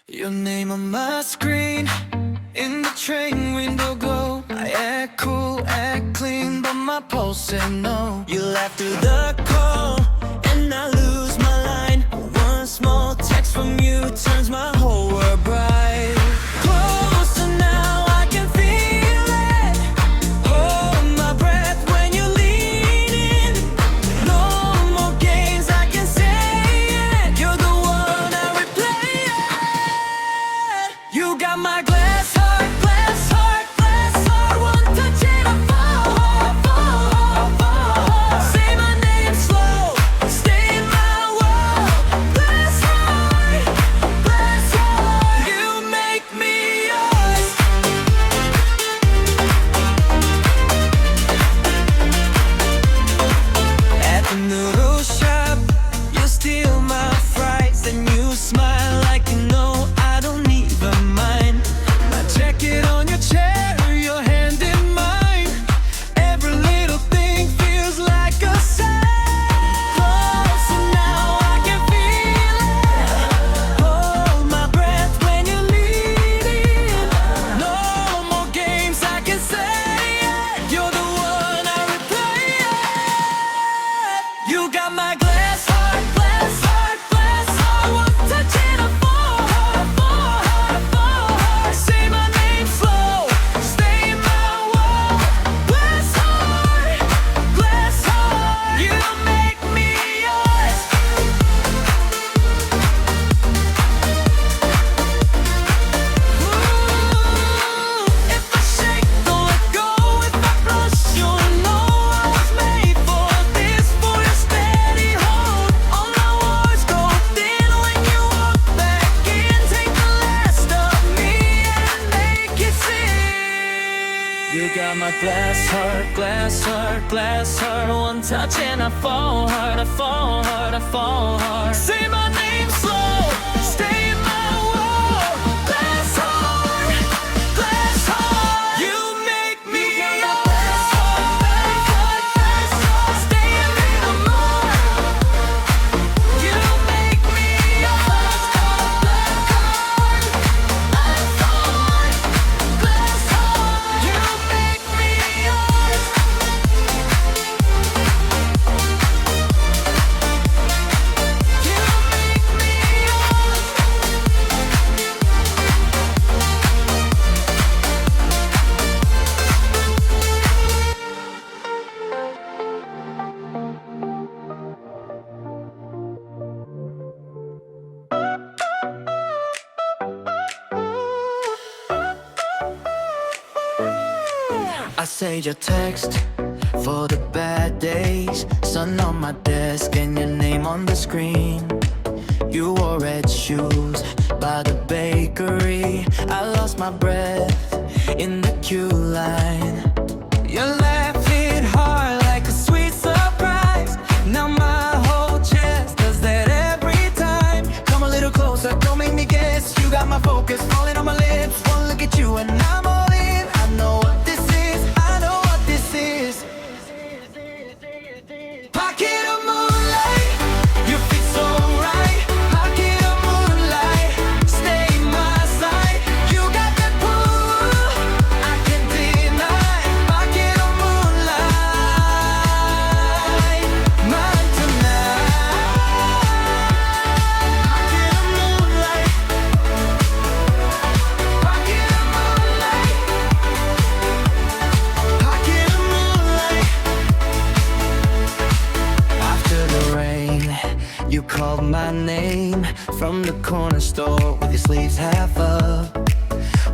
Your name on my screen, in the train window glow. I act cool, act clean, but my pulse said no. You laugh through the call, and I lose my line. One small text from you turns my whole world bright. Closer now, I can feel it. Hold my breath when you lean in. No more games, I can say it. You're the one I replay it. You got my glass heart, glass heart, glass heart. One touch and I fall. Say my name slow, stay in my world. Glass heart, glass heart. You make me yours. At the noodle shop, you steal my fries and you smile like you know I don't even mind. My jacket on your chair, your hand in mine. Every little thing feels like a sign. Closer now, I can feel it. Hold my breath when you lean in. No more games, I can say it. You're the one I replay it. You got my glass heart, glass heart, glass heart. One touch and I fall. Say my name slow, stay in my world. Glass heart, glass heart. You make me yours. If I shake, don't let go. If I blush, you'll know I was made for this. For your steady hold. All my words go thin when you walk back in. Take the last of me and make it sing. You got my glass heart, glass heart, glass heart. One touch and I fall hard, I fall hard, I fall hard. Say my name slow, stay in my world. Glass heart, glass heart. You make me yours. Stay a little more. You make me yours. Glass heart, glass heart. You make me yours. You make me yours. I saved your text for the bad days. Sun on my desk and your name on the screen. You wore red shoes by the bakery. I lost my breath in the queue line. Your laugh hit hard like a sweet surprise. Now my whole chest does that every time. Come a little closer, don't make me guess. You got my focus falling on my lips. One look at you and I'm all in. I know what this is, I know what this is. Pocket of moonlight, you feel so right. Pocket of moonlight, stay my side. You got that pull, I can't deny. Pocket of moonlight, mine tonight. Pocket of moonlight, pocket of moonlight, pocket of moonlight. After the rain, you called my name from the corner store with your sleeves half up.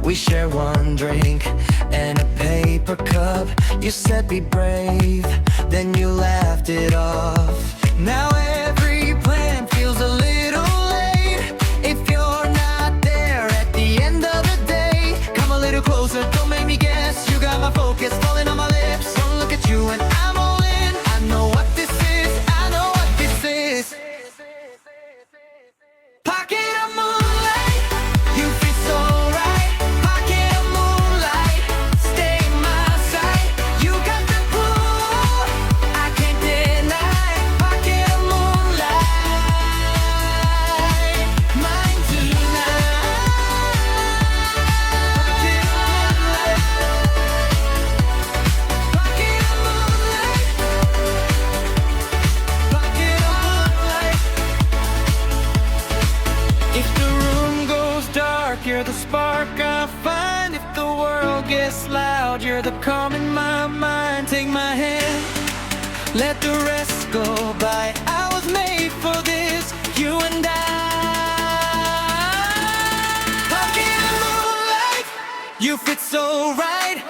We share one drink and a paper cup. You said be brave, then you laughed it off. Now every plan feels a little late. If you're not there at the end of the day, come a little closer, don't make me guess. You got my focus falling on my lips. One look at you and I'm all in. I know what this is, I know what this is. Pocket of moonlight, you feel so right. Pocket of moonlight, stay my side. You got the pull, I can't deny. Pocket of moonlight. If the room goes dark, you're the spark I find. If the world gets loud, you're the calm in my mind. Take my hand, let the rest go by. I was made for this, you and I. Walking in the moonlight, you fit so right.